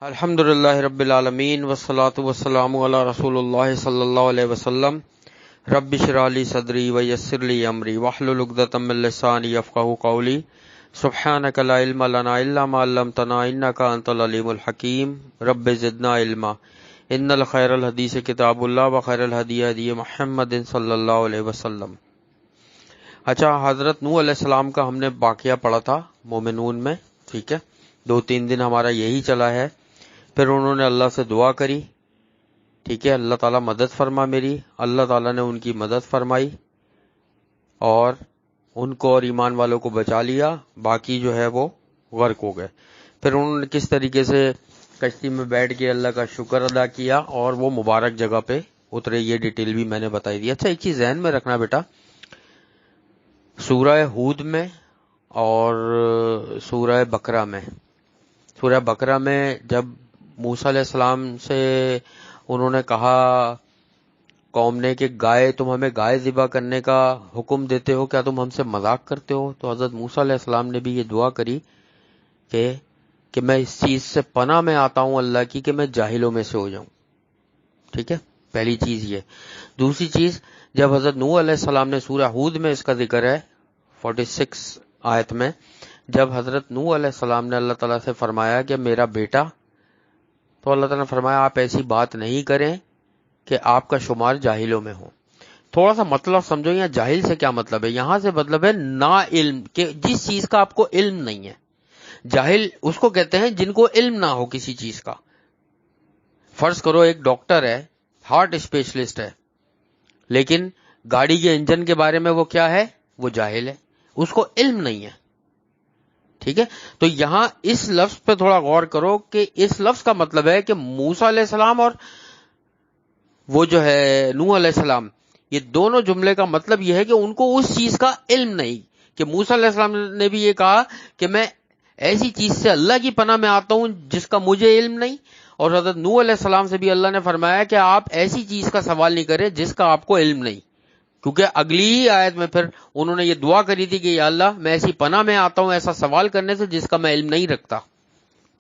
الحمدللہ رب العالمین والصلاة والسلام علی رسول اللہ صلی اللہ علیہ وسلم رب اشرح لی صدری ویسر لی امری واحلل عقدۃ من لسانی یفقہوا قولی سبحانک لا علم لنا الا ما علمتنا انک انت العلیم الحکیم رب زدنا علما ان الخیر الحدیث کتاب اللہ وخیر الہدی ہدی محمد صلی اللہ علیہ وسلم۔ اچھا، حضرت نوح علیہ السلام کا ہم نے واقعہ پڑھا تھا مومنون میں، ٹھیک ہے، 2-3 دن ہمارا یہی چلا ہے۔ پھر انہوں نے اللہ سے دعا کری، ٹھیک ہے، اللہ تعالیٰ مدد فرما میری، اللہ تعالیٰ نے ان کی مدد فرمائی اور ان کو اور ایمان والوں کو بچا لیا، باقی جو ہے وہ غرق ہو گئے۔ پھر انہوں نے کس طریقے سے کشتی میں بیٹھ کے اللہ کا شکر ادا کیا اور وہ مبارک جگہ پہ اترے، یہ ڈیٹیل بھی میں نے بتائی دی۔ اچھا، ایک چیز ذہن میں رکھنا بیٹا، سورہ ہود میں اور سورہ بقرہ میں جب موسیٰ علیہ السلام سے انہوں نے کہا قوم نے کہ تم ہمیں گائے ذبح کرنے کا حکم دیتے ہو، کیا تم ہم سے مذاق کرتے ہو؟ تو حضرت موسیٰ علیہ السلام نے بھی یہ دعا کری کہ میں اس چیز سے پناہ میں آتا ہوں اللہ کی کہ میں جاہلوں میں سے ہو جاؤں، ٹھیک ہے، پہلی چیز یہ۔ دوسری چیز، جب حضرت نوح علیہ السلام نے سورہ ہود میں اس کا ذکر ہے 46 آیت میں، جب حضرت نوح علیہ السلام نے اللہ تعالیٰ سے فرمایا کہ میرا بیٹا، تو اللہ تعالیٰ نے فرمایا آپ ایسی بات نہیں کریں کہ آپ کا شمار جاہلوں میں ہو۔ تھوڑا سا مطلب سمجھو، یہاں جاہل سے کیا مطلب ہے؟ یہاں سے مطلب ہے نا علم، کہ جس چیز کا آپ کو علم نہیں ہے۔ جاہل اس کو کہتے ہیں جن کو علم نہ ہو کسی چیز کا۔ فرض کرو ایک ڈاکٹر ہے، ہارٹ اسپیشلسٹ ہے، لیکن گاڑی کے انجن کے بارے میں وہ کیا ہے؟ وہ جاہل ہے، اس کو علم نہیں ہے، ٹھیک ہے۔ تو یہاں اس لفظ پہ تھوڑا غور کرو کہ اس لفظ کا مطلب ہے کہ موسیٰ علیہ السلام اور وہ جو ہے نوح علیہ السلام، یہ دونوں جملے کا مطلب یہ ہے کہ ان کو اس چیز کا علم نہیں، کہ موسیٰ علیہ السلام نے بھی یہ کہا کہ میں ایسی چیز سے اللہ کی پناہ میں آتا ہوں جس کا مجھے علم نہیں، اور حضرت نوح علیہ السلام سے بھی اللہ نے فرمایا کہ آپ ایسی چیز کا سوال نہیں کریں جس کا آپ کو علم نہیں، کیونکہ اگلی ہی آیت میں پھر انہوں نے یہ دعا کری تھی کہ یا اللہ میں ایسی پناہ میں آتا ہوں ایسا سوال کرنے سے جس کا میں علم نہیں رکھتا،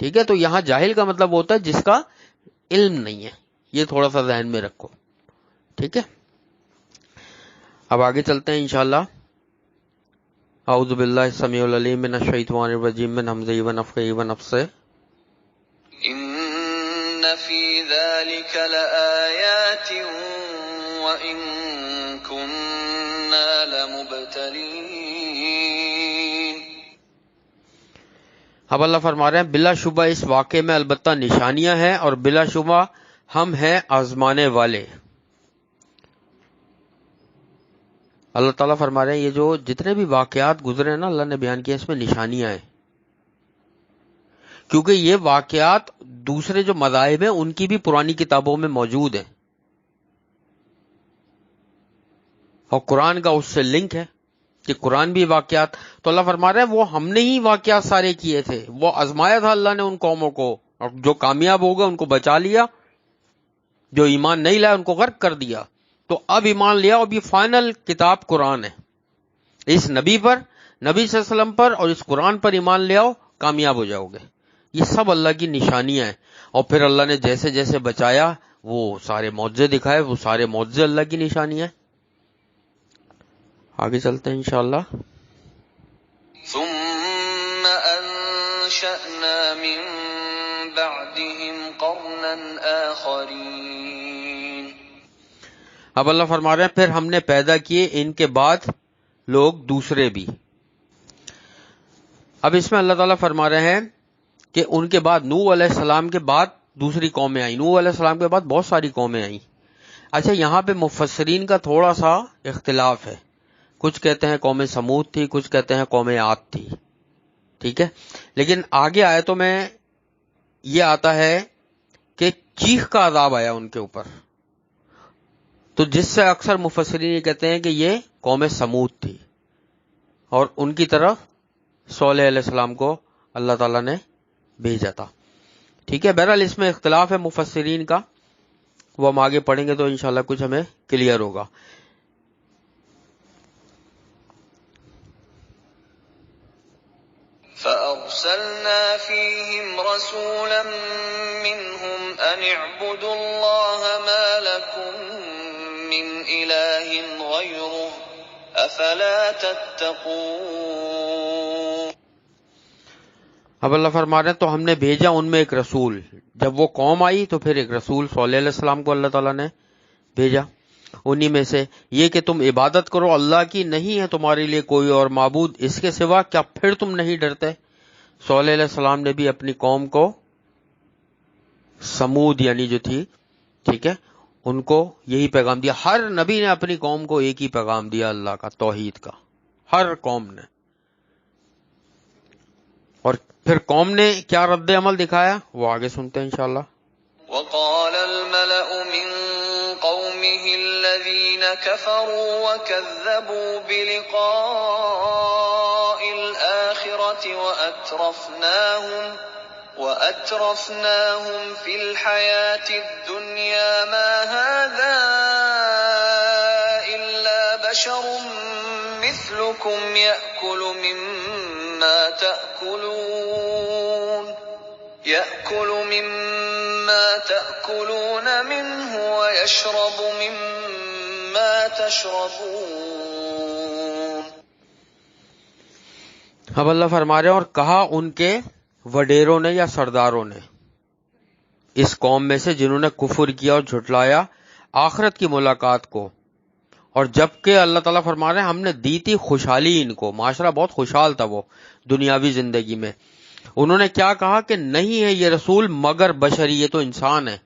ٹھیک ہے۔ تو یہاں جاہل کا مطلب ہوتا ہے جس کا علم نہیں ہے، یہ تھوڑا سا ذہن میں رکھو، ٹھیک ہے۔ اب آگے چلتے ہیں انشاءاللہ۔ اعوذ باللہ السمیع العلیم من الشیطان الرجیم من ہمزہ ونفخہ ونفثہ۔ ان فی ذلک لآیات وان كنا لمبتلین۔ اب اللہ فرما رہے ہیں بلا شبہ اس واقعے میں البتہ نشانیاں ہیں اور بلا شبہ ہم ہیں آزمانے والے۔ اللہ تعالیٰ فرما رہے ہیں یہ جو جتنے بھی واقعات گزرے ہیں نا اللہ نے بیان کیا، اس میں نشانیاں ہیں، کیونکہ یہ واقعات دوسرے جو مذاہب ہیں ان کی بھی پرانی کتابوں میں موجود ہیں اور قرآن کا اس سے لنک ہے کہ قرآن بھی واقعات، تو اللہ فرما رہے ہیں وہ ہم نے ہی واقعات سارے کیے تھے، وہ آزمایا تھا اللہ نے ان قوموں کو، اور جو کامیاب ہو گئے ان کو بچا لیا، جو ایمان نہیں لائے ان کو غرق کر دیا۔ تو اب ایمان لیا، اب یہ فائنل کتاب قرآن ہے، اس نبی پر، نبی صلی اللہ علیہ وسلم پر اور اس قرآن پر ایمان لے آؤ، کامیاب ہو جاؤ گے۔ یہ سب اللہ کی نشانیاں ہیں، اور پھر اللہ نے جیسے جیسے بچایا وہ سارے معجزے دکھائے، وہ سارے معجزے اللہ کی نشانیاں ہیں۔ آگے چلتے ہیں انشاءاللہ۔ ثم انشأنا من بعدهم قرنا آخرین۔ اب اللہ فرما رہے ہیں پھر ہم نے پیدا کیے ان کے بعد لوگ دوسرے بھی۔ اب اس میں اللہ تعالیٰ فرما رہے ہیں کہ ان کے بعد نوح علیہ السلام کے بعد دوسری قومیں آئیں، نوح علیہ السلام کے بعد بہت ساری قومیں آئیں۔ اچھا، یہاں پہ مفسرین کا تھوڑا سا اختلاف ہے، کچھ کہتے ہیں قوم سمود تھی، کچھ کہتے ہیں قوم عاد تھی، ٹھیک ہے، لیکن آگے آیتوں میں یہ آتا ہے کہ چیخ کا عذاب آیا ان کے اوپر، تو جس سے اکثر مفسرین یہ کہتے ہیں کہ یہ قوم سمود تھی اور ان کی طرف صالح علیہ السلام کو اللہ تعالیٰ نے بھیجا تھا، ٹھیک ہے۔ بہرحال اس میں اختلاف ہے مفسرین کا، وہ ہم آگے پڑھیں گے تو انشاءاللہ کچھ ہمیں کلیئر ہوگا۔ فأرسلنا فيهم رسولا أن اعبدوا الله ما لكم من إله غيره أفلا تتقون. اب اللہ فرما رہے ہیں تو ہم نے بھیجا ان میں ایک رسول. جب وہ قوم آئی تو پھر ایک رسول صلی اللہ علیہ وسلم کو اللہ تعالیٰ نے بھیجا. انہی میں سے یہ کہ تم عبادت کرو اللہ کی, نہیں ہے تمہارے لیے کوئی اور معبود اس کے سوا, کیا پھر تم نہیں ڈرتے. صلی اللہ علیہ وسلم نے بھی اپنی قوم کو, سمود یعنی جو تھی, ٹھیک ہے, ان کو یہی پیغام دیا. ہر نبی نے اپنی قوم کو ایک ہی پیغام دیا اللہ کا, توحید کا, ہر قوم نے. اور پھر قوم نے کیا رد عمل دکھایا وہ آگے سنتے ہیں انشاءاللہ. وقال الملأ من قومه الذين كفروا وكذبوا بلقاء الآخرة وأترفناهم في الحياة الدنيا ما هذا إلا بشر مثلكم يأكل مما تأكلون منه ويشرب مما تشربون. اب اللہ فرما رہے ہیں اور کہا ان کے وڈیروں نے یا سرداروں نے اس قوم میں سے جنہوں نے کفر کیا اور جھٹلایا آخرت کی ملاقات کو, اور جبکہ اللہ تعالیٰ فرما رہے ہیں ہم نے دی تھی خوشحالی ان کو, معاشرہ بہت خوشحال تھا وہ دنیاوی زندگی میں. انہوں نے کیا کہا کہ نہیں ہے یہ رسول مگر بشری, یہ تو انسان ہے.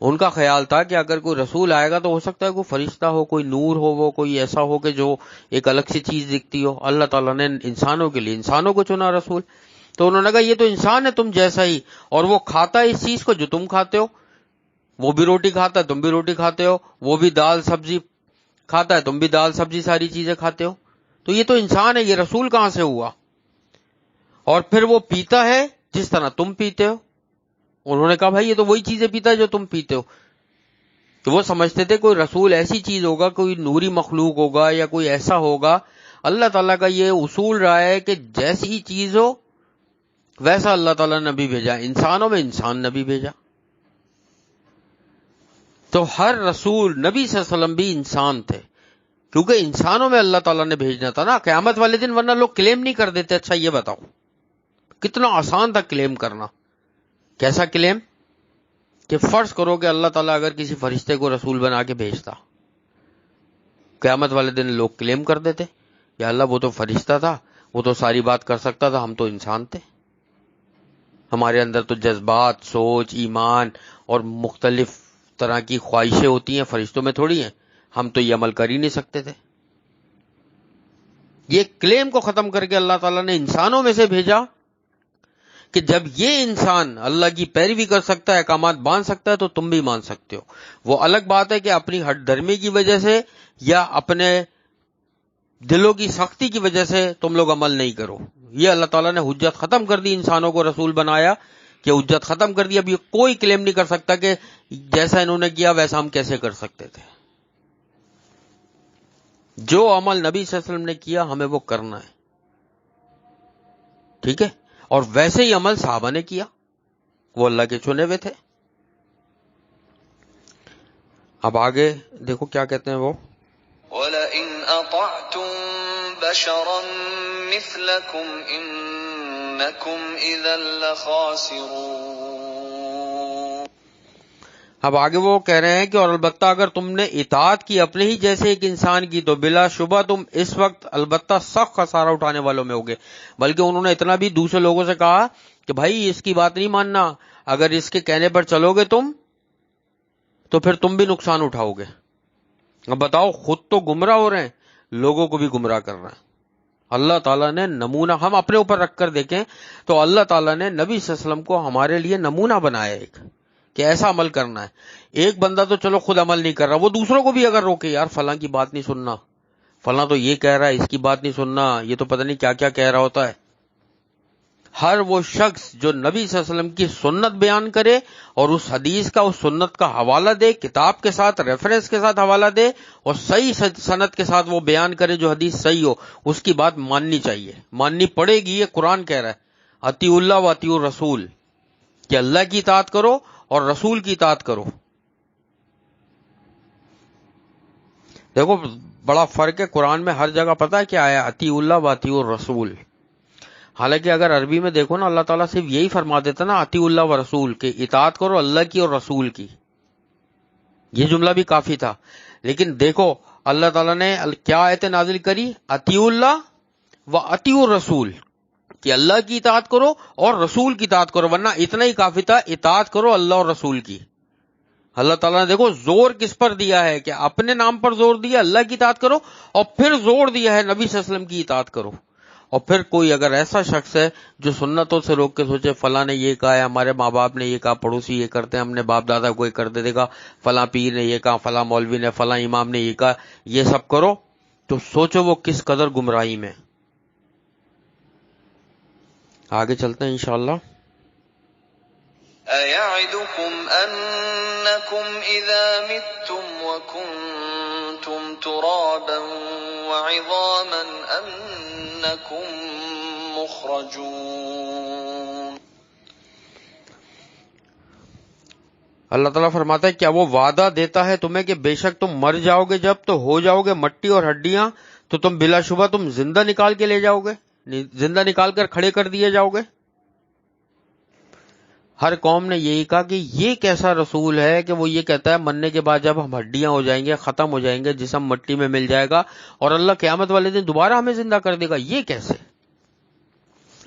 ان کا خیال تھا کہ اگر کوئی رسول آئے گا تو ہو سکتا ہے کوئی فرشتہ ہو, کوئی نور ہو, وہ کوئی ایسا ہو کہ جو ایک الگ سی چیز دکھتی ہو. اللہ تعالیٰ نے انسانوں کے لیے انسانوں کو چنا رسول, تو انہوں نے کہا یہ تو انسان ہے تم جیسا ہی, اور وہ کھاتا ہے اس چیز کو جو تم کھاتے ہو, وہ بھی روٹی کھاتا ہے تم بھی روٹی کھاتے ہو, وہ بھی دال سبزی کھاتا ہے تم بھی دال سبزی ساری چیزیں کھاتے ہو, تو یہ تو انسان ہے, یہ رسول کہاں سے ہوا. اور پھر وہ پیتا ہے جس طرح تم پیتے ہو. انہوں نے کہا بھائی یہ تو وہی چیزیں پیتا ہے جو تم پیتے ہو. تو وہ سمجھتے تھے کوئی رسول ایسی چیز ہوگا, کوئی نوری مخلوق ہوگا یا کوئی ایسا ہوگا. اللہ تعالیٰ کا یہ اصول رہا ہے کہ جیسی چیز ہو ویسا اللہ تعالیٰ نے نبی بھیجا, انسانوں میں انسان نبی بھیجا. تو ہر رسول نبی صلی اللہ علیہ وسلم بھی انسان تھے, کیونکہ انسانوں میں اللہ تعالیٰ نے بھیجنا تھا نا قیامت والے دن, ورنہ لوگ کلیم نہیں کر دیتے. اچھا یہ بتاؤ کتنا آسان تھا کلیم کرنا. کیسا کلیم کہ فرض کرو کہ اللہ تعالیٰ اگر کسی فرشتے کو رسول بنا کے بھیجتا, قیامت والے دن لوگ کلیم کر دیتے یا اللہ وہ تو فرشتہ تھا, وہ تو ساری بات کر سکتا تھا, ہم تو انسان تھے, ہمارے اندر تو جذبات, سوچ, ایمان اور مختلف طرح کی خواہشیں ہوتی ہیں, فرشتوں میں تھوڑی ہیں, ہم تو یہ عمل کر ہی نہیں سکتے تھے. یہ کلیم کو ختم کر کے اللہ تعالیٰ نے انسانوں میں سے بھیجا کہ جب یہ انسان اللہ کی پیروی کر سکتا ہے, احکامات مان سکتا ہے, تو تم بھی مان سکتے ہو. وہ الگ بات ہے کہ اپنی ہٹ دھرمی کی وجہ سے یا اپنے دلوں کی سختی کی وجہ سے تم لوگ عمل نہیں کرو. یہ اللہ تعالیٰ نے حجت ختم کر دی, انسانوں کو رسول بنایا کہ حجت ختم کر دی. اب یہ کوئی کلیم نہیں کر سکتا کہ جیسا انہوں نے کیا ویسا ہم کیسے کر سکتے تھے. جو عمل نبی صلی اللہ علیہ وسلم نے کیا ہمیں وہ کرنا ہے, ٹھیک ہے, اور ویسے ہی عمل صحابہ نے کیا, وہ اللہ کے چنے ہوئے تھے. اب آگے دیکھو کیا کہتے ہیں وہ, وَلَئِنْ أَطَعْتُمْ بَشَرًا مِثْلَكُمْ إِنَّكُمْ إِذًا لَخَاسِرُونَ. اب آگے وہ کہہ رہے ہیں کہ اور البتہ اگر تم نے اطاعت کی اپنے ہی جیسے ایک انسان کی تو بلا شبہ تم اس وقت البتہ سخت خسارہ اٹھانے والوں میں ہوگے. بلکہ انہوں نے اتنا بھی دوسرے لوگوں سے کہا کہ بھائی اس کی بات نہیں ماننا, اگر اس کے کہنے پر چلو گے تم تو پھر تم بھی نقصان اٹھاؤ گے. اب بتاؤ, خود تو گمراہ ہو رہے ہیں, لوگوں کو بھی گمراہ کر رہے ہیں. اللہ تعالیٰ نے نمونہ ہم اپنے اوپر رکھ کر دیکھیں تو اللہ تعالیٰ نے نبی صلی اللہ علیہ وسلم کو ہمارے لیے نمونہ بنایا ایک کہ ایسا عمل کرنا ہے. ایک بندہ تو چلو خود عمل نہیں کر رہا, وہ دوسروں کو بھی اگر روکے, یار فلاں کی بات نہیں سننا, فلاں تو یہ کہہ رہا ہے, اس کی بات نہیں سننا, یہ تو پتہ نہیں کیا کیا کہہ رہا ہوتا ہے. ہر وہ شخص جو نبی صلی اللہ علیہ وسلم کی سنت بیان کرے اور اس حدیث کا, اس سنت کا حوالہ دے, کتاب کے ساتھ ریفرنس کے ساتھ حوالہ دے اور صحیح سند کے ساتھ وہ بیان کرے جو حدیث صحیح ہو, اس کی بات ماننی چاہیے, ماننی پڑے گی. یہ قرآن کہہ رہا ہے اطیعوا اللہ و اطیعوا الرسول, کہ اللہ کی اطاعت کرو اور رسول کی اطاعت کرو. دیکھو بڑا فرق ہے. قرآن میں ہر جگہ پتہ ہے کیا آیا؟ اطیعوا اللہ و اطیعوا الرسول. حالانکہ اگر عربی میں دیکھو نا اللہ تعالیٰ صرف یہی فرما دیتا نا اطیعوا اللہ و رسول کہ اطاعت کرو اللہ کی اور رسول کی. یہ جملہ بھی کافی تھا. لیکن دیکھو اللہ تعالیٰ نے کیا آیت نازل کری؟ اطیعوا اللہ و اطیعوا الرسول کہ اللہ کی اطاعت کرو اور رسول کی اطاعت کرو. ورنہ اتنا ہی کافی تھا اطاعت کرو اللہ اور رسول کی. اللہ تعالیٰ نے دیکھو زور کس پر دیا ہے کہ اپنے نام پر زور دیا اللہ کی اطاعت کرو اور پھر زور دیا ہے نبی صلی اللہ علیہ وسلم کی اطاعت کرو. اور پھر کوئی اگر ایسا شخص ہے جو سنتوں سے روک کے سوچے فلاں نے یہ کہا ہے، ہمارے ماں باپ نے یہ کہا، پڑوسی یہ کرتے ہیں، ہم نے باپ دادا کو یہ کرتے دیکھا، فلاں پیر نے یہ کہا، فلاں مولوی نے، فلاں امام نے یہ کہا، یہ سب کرو، تو سوچو وہ کس قدر گمراہی میں. آگے چلتے ہیں انشاءاللہ. أَيَعِدُكُمْ أَنَّكُمْ إِذَا مِتُّمْ وَكُنْتُمْ تُرَابًا وَعِظَامًا أَنَّكُمْ مُخْرَجُونَ. اللہ تعالیٰ فرماتا ہے کیا وہ وعدہ دیتا ہے تمہیں کہ بے شک تم مر جاؤ گے، جب تو ہو جاؤ گے مٹی اور ہڈیاں، تو تم بلا شبہ تم زندہ نکال کے لے جاؤ گے، زندہ نکال کر کھڑے کر دیے جاؤ گے. ہر قوم نے یہی کہا کہ یہ کیسا رسول ہے کہ وہ یہ کہتا ہے مرنے کے بعد جب ہم ہڈیاں ہو جائیں گے، ختم ہو جائیں گے، جسم مٹی میں مل جائے گا اور اللہ قیامت والے دن دوبارہ ہمیں زندہ کر دے گا. یہ کیسے؟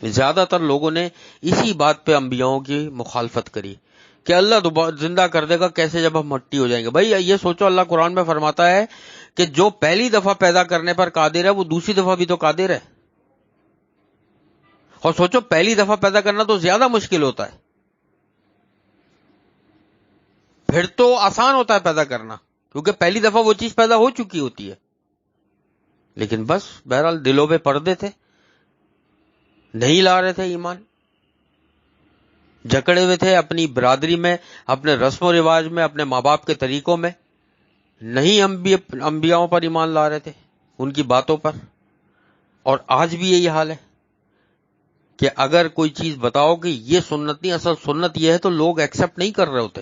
زیادہ تر لوگوں نے اسی بات پہ انبیاؤں کی مخالفت کری کہ اللہ دوبارہ زندہ کر دے گا کیسے جب ہم مٹی ہو جائیں گے. بھائی یہ سوچو اللہ قرآن میں فرماتا ہے کہ جو پہلی دفعہ پیدا کرنے پر قادر ہے وہ دوسری دفعہ بھی تو قادر ہے. اور سوچو پہلی دفعہ پیدا کرنا تو زیادہ مشکل ہوتا ہے، پھر تو آسان ہوتا ہے پیدا کرنا کیونکہ پہلی دفعہ وہ چیز پیدا ہو چکی ہوتی ہے. لیکن بس بہرحال دلوں پہ پردے تھے، نہیں لا رہے تھے ایمان، جکڑے ہوئے تھے اپنی برادری میں، اپنے رسم و رواج میں، اپنے ماں باپ کے طریقوں میں، نہیں انبیاؤں پر ایمان لا رہے تھے، ان کی باتوں پر. اور آج بھی یہی حال ہے کہ اگر کوئی چیز بتاؤ کہ یہ سنت نہیں، اصل سنت یہ ہے، تو لوگ ایکسپٹ نہیں کر رہے ہوتے.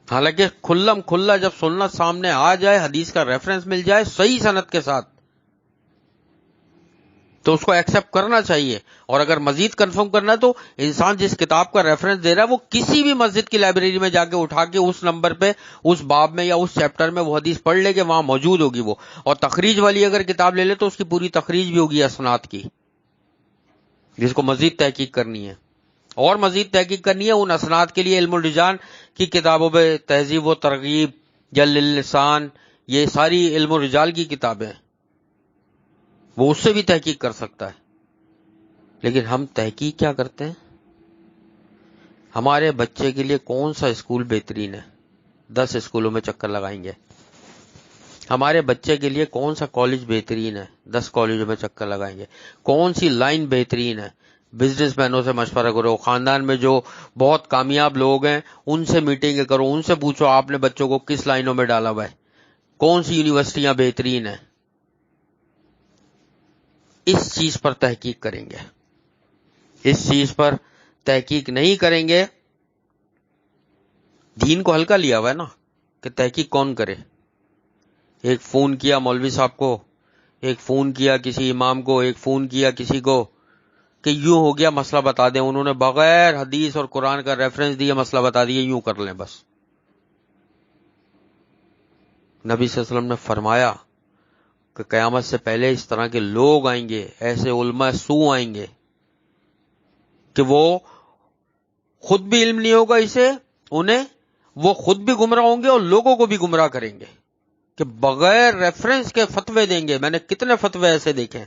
حالانکہ کھلم کھلا جب سنت سامنے آ جائے، حدیث کا ریفرنس مل جائے صحیح سند کے ساتھ، تو اس کو ایکسپٹ کرنا چاہیے. اور اگر مزید کنفرم کرنا ہے تو انسان جس کتاب کا ریفرنس دے رہا ہے وہ کسی بھی مسجد کی لائبریری میں جا کے اٹھا کے اس نمبر پہ اس باب میں یا اس چیپٹر میں وہ حدیث پڑھ لے کہ وہاں موجود ہوگی وہ. اور تخریج والی اگر کتاب لے لے تو اس کی پوری تخریج بھی ہوگی اسناد کی، جس کو مزید تحقیق کرنی ہے. اور مزید تحقیق کرنی ہے ان اسناد کے لیے علم الرجال کی کتابوں پہ، تہذیب و ترغیب، جل اللسان، یہ ساری علم الرجال کی کتابیں، وہ اس سے بھی تحقیق کر سکتا ہے. لیکن ہم تحقیق کیا کرتے ہیں؟ ہمارے بچے کے لیے کون سا اسکول بہترین ہے، 10 اسکولوں میں چکر لگائیں گے. ہمارے بچے کے لیے کون سا کالج بہترین ہے، 10 کالجوں میں چکر لگائیں گے. کون سی لائن بہترین ہے، بزنس مینوں سے مشورہ کرو، خاندان میں جو بہت کامیاب لوگ ہیں ان سے میٹنگ کرو، ان سے پوچھو آپ نے بچوں کو کس لائنوں میں ڈالا ہوا ہے، کون سی یونیورسٹیاں بہترین ہیں. اس چیز پر تحقیق کریں گے. اس چیز پر تحقیق نہیں کریں گے. دین کو ہلکا لیا ہوا ہے نا کہ تحقیق کون کرے. ایک فون کیا مولوی صاحب کو، ایک فون کیا کسی امام کو، ایک فون کیا کسی کو کہ یوں ہو گیا مسئلہ بتا دیں، انہوں نے بغیر حدیث اور قرآن کا ریفرنس دیے مسئلہ بتا دیا، یوں کر لیں بس. نبی صلی اللہ علیہ وسلم نے فرمایا کہ قیامت سے پہلے اس طرح کے لوگ آئیں گے، ایسے علماء سو آئیں گے کہ وہ خود بھی علم نہیں ہوگا اسے انہیں، وہ خود بھی گمراہ ہوں گے اور لوگوں کو بھی گمراہ کریں گے کہ بغیر ریفرنس کے فتوے دیں گے. میں نے کتنے فتوے ایسے دیکھے ہیں،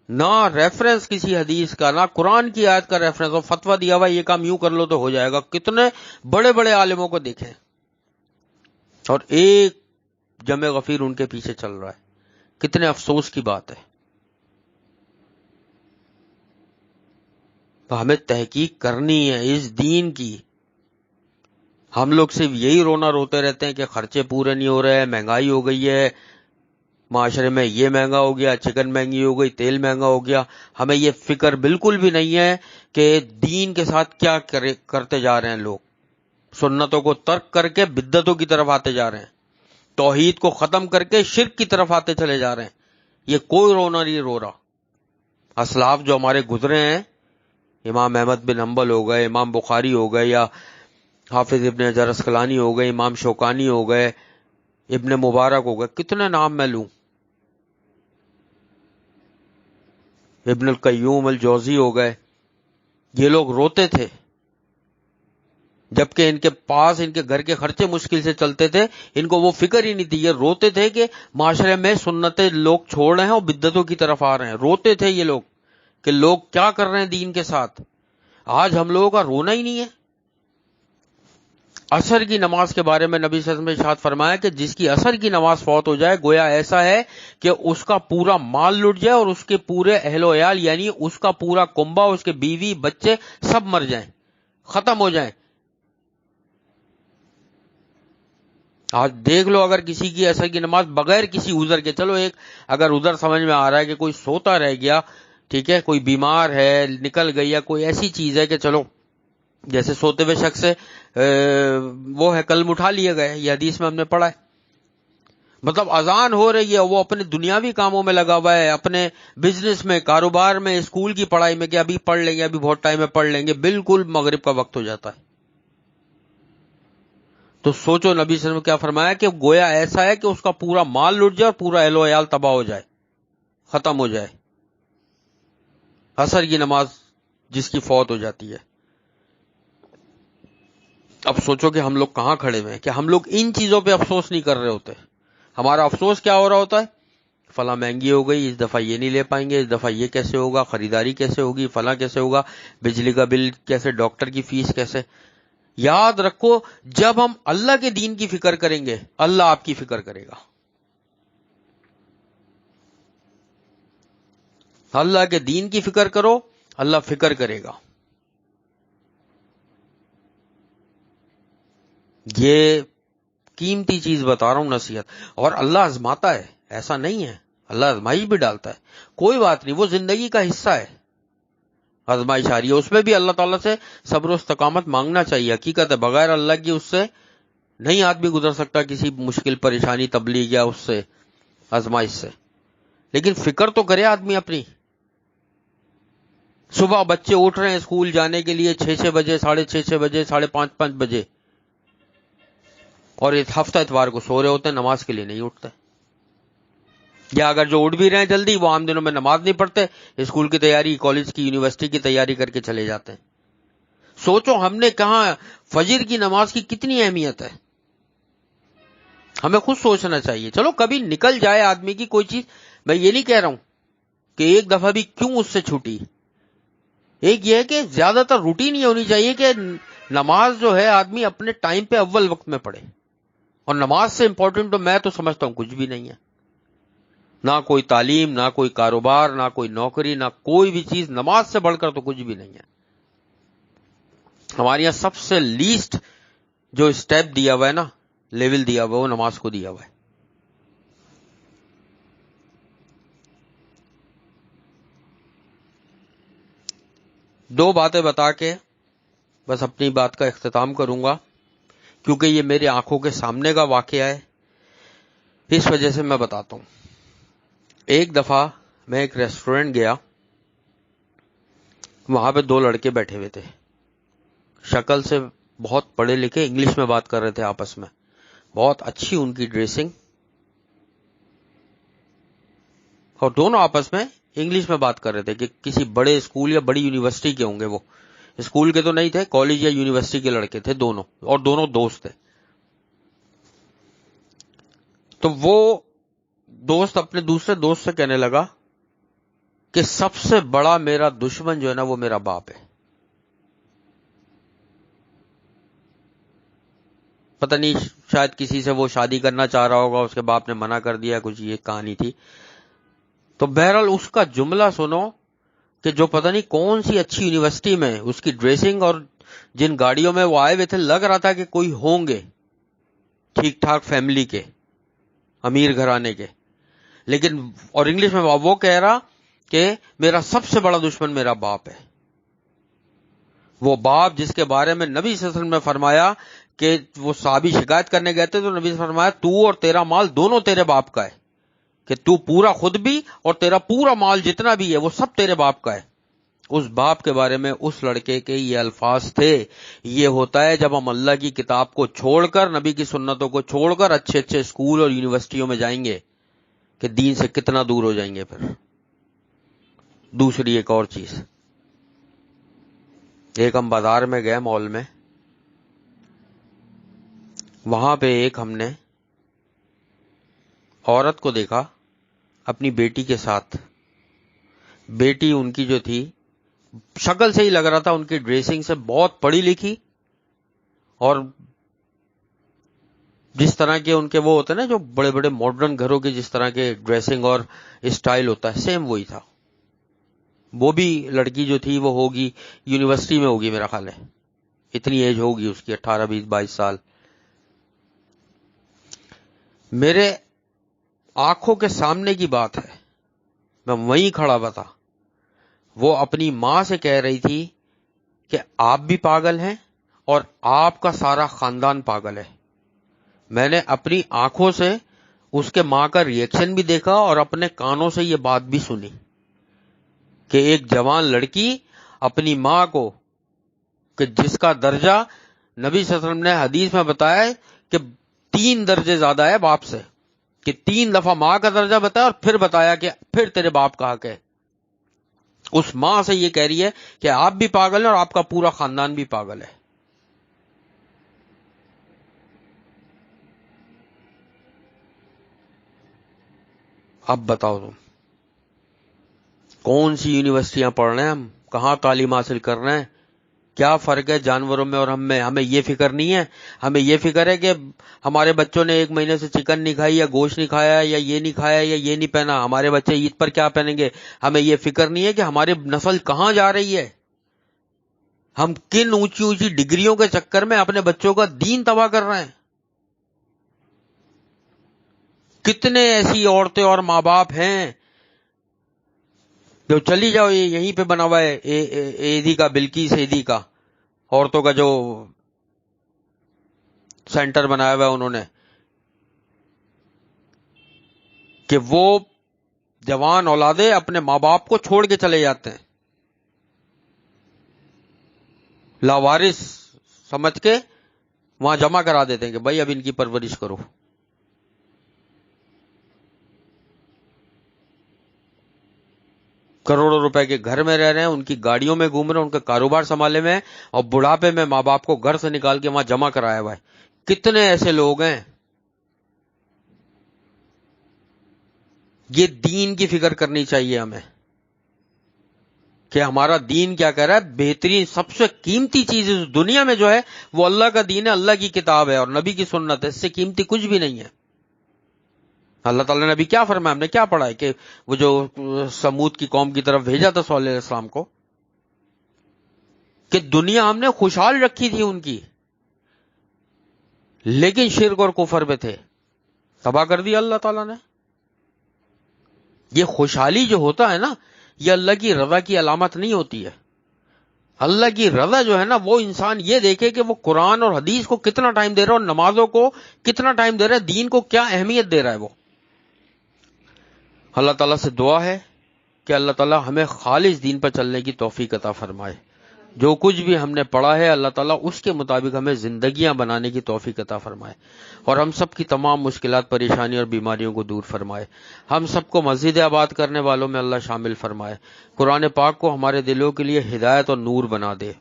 نہ ریفرنس کسی حدیث کا، نہ قرآن کی آیت کا ریفرنس، اور فتویٰ دیا ہوا یہ کام یوں کر لو تو ہو جائے گا. کتنے بڑے بڑے عالموں کو دیکھیں اور ایک جمع غفیر ان کے پیچھے چل رہا ہے. کتنے افسوس کی بات ہے. تو ہمیں تحقیق کرنی ہے اس دین کی. ہم لوگ صرف یہی رونا روتے رہتے ہیں کہ خرچے پورے نہیں ہو رہے، مہنگائی ہو گئی ہے. معاشرے میں یہ مہنگا ہو گیا، چکن مہنگی ہو گئی، تیل مہنگا ہو گیا. ہمیں یہ فکر بالکل بھی نہیں ہے کہ دین کے ساتھ کیا کرتے جا رہے ہیں لوگ. سنتوں کو ترک کر کے بدعتوں کی طرف آتے جا رہے ہیں، توحید کو ختم کر کے شرک کی طرف آتے چلے جا رہے ہیں. یہ کوئی رونا نہیں رو رہا. اسلاف جو ہمارے گزرے ہیں، امام احمد بن حنبل ہو گئے، امام بخاری ہو گئے، یا حافظ ابن حجر عسقلانی ہو گئے، امام شوکانی ہو گئے، ابن مبارک ہو گئے، کتنے نام میں لوں، ابن القیوم الجوزی ہو گئے. یہ لوگ روتے تھے جبکہ ان کے پاس ان کے گھر کے خرچے مشکل سے چلتے تھے، ان کو وہ فکر ہی نہیں تھی. یہ روتے تھے کہ معاشرے میں سنتیں لوگ چھوڑ رہے ہیں اور بدعتوں کی طرف آ رہے ہیں. روتے تھے یہ لوگ کہ لوگ کیا کر رہے ہیں دین کے ساتھ. آج ہم لوگوں کا رونا ہی نہیں ہے. عصر کی نماز کے بارے میں نبی صلی اللہ علیہ وسلم نے ارشاد فرمایا کہ جس کی عصر کی نماز فوت ہو جائے گویا ایسا ہے کہ اس کا پورا مال لٹ جائے اور اس کے پورے اہل و عیال یعنی اس کا پورا کنبہ، اس کے بیوی بچے سب مر جائیں، ختم ہو جائیں. آج دیکھ لو اگر کسی کی عصر کی نماز بغیر کسی عذر کے، چلو ایک اگر عذر سمجھ میں آ رہا ہے کہ کوئی سوتا رہ گیا، ٹھیک ہے، کوئی بیمار ہے نکل گئی، یا کوئی ایسی چیز ہے کہ چلو جیسے سوتے ہوئے شخص سے وہ ہے قلم اٹھا لیے گئے، یہ حدیث میں ہم نے پڑھا ہے. مطلب اذان ہو رہی ہے، وہ اپنے دنیاوی کاموں میں لگا ہوا ہے، اپنے بزنس میں، کاروبار میں، اسکول کی پڑھائی میں، کہ ابھی پڑھ لیں گے، ابھی بہت ٹائم میں پڑھ لیں گے، بالکل مغرب کا وقت ہو جاتا ہے. تو سوچو نبی صلی اللہ علیہ وسلم نے کیا فرمایا کہ گویا ایسا ہے کہ اس کا پورا مال لٹ جائے اور پورا اہل و عیال تباہ ہو جائے، ختم ہو جائے. عصر کی نماز جس کی فوت ہو جاتی ہے. اب سوچو کہ ہم لوگ کہاں کھڑے ہوئے ہیں کہ ہم لوگ ان چیزوں پہ افسوس نہیں کر رہے ہوتے. ہمارا افسوس کیا ہو رہا ہوتا ہے؟ فلاں مہنگی ہو گئی، اس دفعہ یہ نہیں لے پائیں گے، اس دفعہ یہ کیسے ہوگا، خریداری کیسے ہوگی، فلاں کیسے ہوگا، بجلی کا بل کیسے، ڈاکٹر کی فیس کیسے. یاد رکھو جب ہم اللہ کے دین کی فکر کریں گے اللہ آپ کی فکر کرے گا. اللہ کے دین کی فکر کرو، اللہ فکر کرے گا. یہ قیمتی چیز بتا رہا ہوں، نصیحت. اور اللہ آزماتا ہے، ایسا نہیں ہے، اللہ آزمائش بھی ڈالتا ہے. کوئی بات نہیں، وہ زندگی کا حصہ ہے. آزمائش آ رہی ہے، اس میں بھی اللہ تعالیٰ سے صبر و استقامت مانگنا چاہیے. حقیقت ہے بغیر اللہ کی اس سے نہیں آدمی گزر سکتا، کسی مشکل پریشانی تبلیغ یا اس سے آزمائش سے. لیکن فکر تو کرے آدمی اپنی. صبح بچے اٹھ رہے ہیں اسکول جانے کے لیے 6 بجے، 6:30 بجے، 5:30 بجے، اور ہفتہ اتوار کو سو رہے ہوتے ہیں، نماز کے لیے نہیں اٹھتے. یا اگر جو اٹھ بھی رہے ہیں جلدی، وہ عام دنوں میں نماز نہیں پڑھتے، اسکول کی تیاری، کالج کی، یونیورسٹی کی تیاری کر کے چلے جاتے ہیں. سوچو ہم نے کہاں فجر کی نماز کی کتنی اہمیت ہے. ہمیں خود سوچنا چاہیے. چلو کبھی نکل جائے آدمی کی کوئی چیز، میں یہ نہیں کہہ رہا ہوں کہ ایک دفعہ بھی کیوں اس سے چھوٹی. ایک یہ ہے کہ زیادہ تر روٹین یہ ہونی چاہیے کہ نماز جو ہے آدمی اپنے ٹائم پہ اول وقت میں پڑھے. اور نماز سے امپورٹنٹ تو میں تو سمجھتا ہوں کچھ بھی نہیں ہے. نہ کوئی تعلیم، نہ کوئی کاروبار، نہ کوئی نوکری، نہ کوئی بھی چیز نماز سے بڑھ کر تو کچھ بھی نہیں ہے. ہمارے یہاں سب سے لیسٹ جو اسٹیپ دیا ہوا ہے نا، لیول دیا ہوا ہے، وہ نماز کو دیا ہوا ہے. دو باتیں بتا کے بس اپنی بات کا اختتام کروں گا، کیونکہ یہ میرے آنکھوں کے سامنے کا واقعہ ہے، اس وجہ سے میں بتاتا ہوں. ایک دفعہ میں ایک ریسٹورنٹ گیا، وہاں پہ 2 لڑکے بیٹھے ہوئے تھے، شکل سے بہت پڑھے لکھے، انگلش میں بات کر رہے تھے آپس میں، بہت اچھی ان کی ڈریسنگ، اور دونوں آپس میں انگلش میں بات کر رہے تھے کہ کسی بڑے اسکول یا بڑی یونیورسٹی کے ہوں گے. وہ اسکول کے تو نہیں تھے، کالج یا یونیورسٹی کے لڑکے تھے دونوں، اور دونوں دوست تھے. تو وہ دوست اپنے دوسرے دوست سے کہنے لگا کہ سب سے بڑا میرا دشمن جو ہے نا وہ میرا باپ ہے. پتہ نہیں شاید کسی سے وہ شادی کرنا چاہ رہا ہوگا، اس کے باپ نے منع کر دیا، کچھ یہ کہانی تھی. تو بہرحال اس کا جملہ سنو کہ جو پتہ نہیں کون سی اچھی یونیورسٹی میں اس کی ڈریسنگ اور جن گاڑیوں میں وہ آئے ہوئے تھے، لگ رہا تھا کہ کوئی ہوں گے ٹھیک ٹھاک فیملی کے، امیر گھرانے کے. لیکن اور انگلش میں وہ کہہ رہا کہ میرا سب سے بڑا دشمن میرا باپ ہے. وہ باپ جس کے بارے میں نبی صلی اللہ علیہ وسلم نے فرمایا کہ وہ صحابی شکایت کرنے گئے تھے تو نبی نے فرمایا تو اور تیرا مال دونوں تیرے باپ کا ہے، کہ تو پورا خود بھی اور تیرا پورا مال جتنا بھی ہے وہ سب تیرے باپ کا ہے. اس باپ کے بارے میں اس لڑکے کے یہ الفاظ تھے. یہ ہوتا ہے جب ہم اللہ کی کتاب کو چھوڑ کر، نبی کی سنتوں کو چھوڑ کر اچھے اچھے اسکول اور یونیورسٹیوں میں جائیں گے کہ دین سے کتنا دور ہو جائیں گے. پھر دوسری ایک اور چیز، ایک ہم بازار میں گئے، مال میں، وہاں پہ ایک ہم نے عورت کو دیکھا اپنی بیٹی کے ساتھ. بیٹی ان کی جو تھی، شکل سے ہی لگ رہا تھا ان کی ڈریسنگ سے بہت پڑھی لکھی، اور جس طرح کے ان کے وہ ہوتے ہیں نا جو بڑے بڑے ماڈرن گھروں کے جس طرح کے ڈریسنگ اور اسٹائل ہوتا ہے، سیم وہی تھا. وہ بھی لڑکی جو تھی وہ ہوگی یونیورسٹی میں ہوگی میرا خیال ہے، اتنی ایج ہوگی اس کی، 18 20 22 سال. میرے آنکھوں کے سامنے کی بات ہے، میں وہیں کھڑا ہوا تھا. وہ اپنی ماں سے کہہ رہی تھی کہ آپ بھی پاگل ہیں اور آپ کا سارا خاندان پاگل ہے. میں نے اپنی آنکھوں سے اس کے ماں کا ریئیکشن بھی دیکھا اور اپنے کانوں سے یہ بات بھی سنی کہ ایک جوان لڑکی اپنی ماں کو، کہ جس کا درجہ نبی صلی اللہ علیہ وسلم نے حدیث میں بتایا کہ 3 درجے زیادہ ہے باپ سے، کہ 3 دفعہ ماں کا درجہ بتایا اور پھر بتایا کہ پھر تیرے باپ کا حق ہے. اس ماں سے یہ کہہ رہی ہے کہ آپ بھی پاگل ہیں اور آپ کا پورا خاندان بھی پاگل ہے. اب بتاؤ تم کون سی یونیورسٹیاں پڑھ رہے ہیں، ہم کہاں تعلیم حاصل کر رہے ہیں؟ کیا فرق ہے جانوروں میں اور ہم میں؟ ہمیں یہ فکر نہیں ہے. ہمیں یہ فکر ہے کہ ہمارے بچوں نے 1 مہینے سے چکن نہیں کھائی یا گوشت نہیں کھایا یا یہ نہیں کھایا یا یہ نہیں پہنا، ہمارے بچے عید پر کیا پہنیں گے. ہمیں یہ فکر نہیں ہے کہ ہماری نسل کہاں جا رہی ہے. ہم کن اونچی اونچی ڈگریوں کے چکر میں اپنے بچوں کا دین تباہ کر رہے ہیں. کتنے ایسی عورتیں اور ماں باپ ہیں جو چلی جاؤ، یہ یہیں پہ بنا ہوا ہے ایدی کا، بلقیس ایدی کا، عورتوں کا جو سینٹر بنایا ہوا ہے انہوں نے، کہ وہ جوان اولادیں اپنے ماں باپ کو چھوڑ کے چلے جاتے ہیں، لاوارث سمجھ کے وہاں جمع کرا دیتے ہیں کہ بھائی اب ان کی پرورش کرو. کروڑوں روپے کے گھر میں رہ رہے ہیں، ان کی گاڑیوں میں گھوم رہے ہیں، ان کا کاروبار سنبھالے میں، اور بڑھاپے میں ماں باپ کو گھر سے نکال کے وہاں جمع کرایا ہوا ہے. کتنے ایسے لوگ ہیں. یہ دین کی فکر کرنی چاہیے ہمیں کہ ہمارا دین کیا کہہ رہا ہے. بہترین سب سے قیمتی چیز اس دنیا میں جو ہے وہ اللہ کا دین ہے، اللہ کی کتاب ہے اور نبی کی سنت ہے. اس سے قیمتی کچھ بھی نہیں ہے. اللہ تعالیٰ نے ابھی کیا فرمایا، ہم نے کیا پڑھا ہے کہ وہ جو سمود کی قوم کی طرف بھیجا تھا صالح علیہ السلام کو، کہ دنیا ہم نے خوشحال رکھی تھی ان کی، لیکن شرک اور کفر پہ تھے، تباہ کر دیا اللہ تعالیٰ نے. یہ خوشحالی جو ہوتا ہے نا، یہ اللہ کی رضا کی علامت نہیں ہوتی ہے. اللہ کی رضا جو ہے نا، وہ انسان یہ دیکھے کہ وہ قرآن اور حدیث کو کتنا ٹائم دے رہا ہے اور نمازوں کو کتنا ٹائم دے رہا ہے، دین کو کیا اہمیت دے رہا ہے. وہ اللہ تعالیٰ سے دعا ہے کہ اللہ تعالیٰ ہمیں خالص دین پر چلنے کی توفیق عطا فرمائے. جو کچھ بھی ہم نے پڑھا ہے اللہ تعالیٰ اس کے مطابق ہمیں زندگیاں بنانے کی توفیق عطا فرمائے، اور ہم سب کی تمام مشکلات، پریشانی اور بیماریوں کو دور فرمائے. ہم سب کو مسجد آباد کرنے والوں میں اللہ شامل فرمائے. قرآن پاک کو ہمارے دلوں کے لیے ہدایت اور نور بنا دے.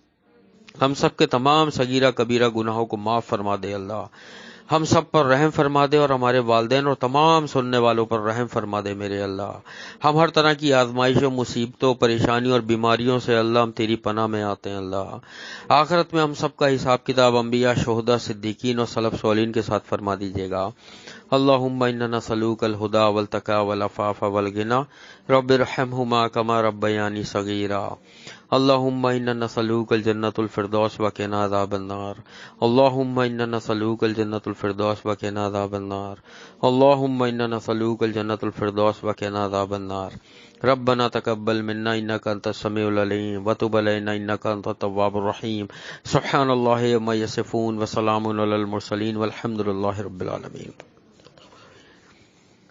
ہم سب کے تمام صغیرہ کبیرہ گناہوں کو معاف فرما دے. اللہ ہم سب پر رحم فرما دے اور ہمارے والدین اور تمام سننے والوں پر رحم فرما دے میرے اللہ. ہم ہر طرح کی آزمائشوں، مصیبتوں، پریشانیوں اور بیماریوں سے اللہ ہم تیری پناہ میں آتے ہیں. اللہ آخرت میں ہم سب کا حساب کتاب انبیاء، شہداء، صدیقین اور سلف صالحین کے ساتھ فرما دیجیے گا. اللہم انا نسألوک الہدی والتقی والعفاف والغنی رب ارحمہما کما ربیانی صغیرا. اللهم إنا نسألك الجنة الفردوس وقنا عذاب النار. اللهم إنا نسألك الجنة الفردوس وقنا عذاب النار. اللهم إنا نسألك الجنة الفردوس وقنا عذاب النار. ربنا تقبل منا إنك أنت السميع العليم وتب علينا إنك أنت التواب الرحيم. سبحان الله عما يصفون وسلام على المرسلين والحمد لله رب العالمين.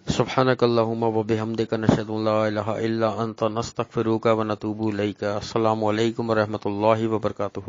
سبحانك اللهم وبحمدك نشهد ان لا اله الا انت نستغفرك ونتوب اليك. السلام علیکم ورحمۃ اللہ وبرکاتہ.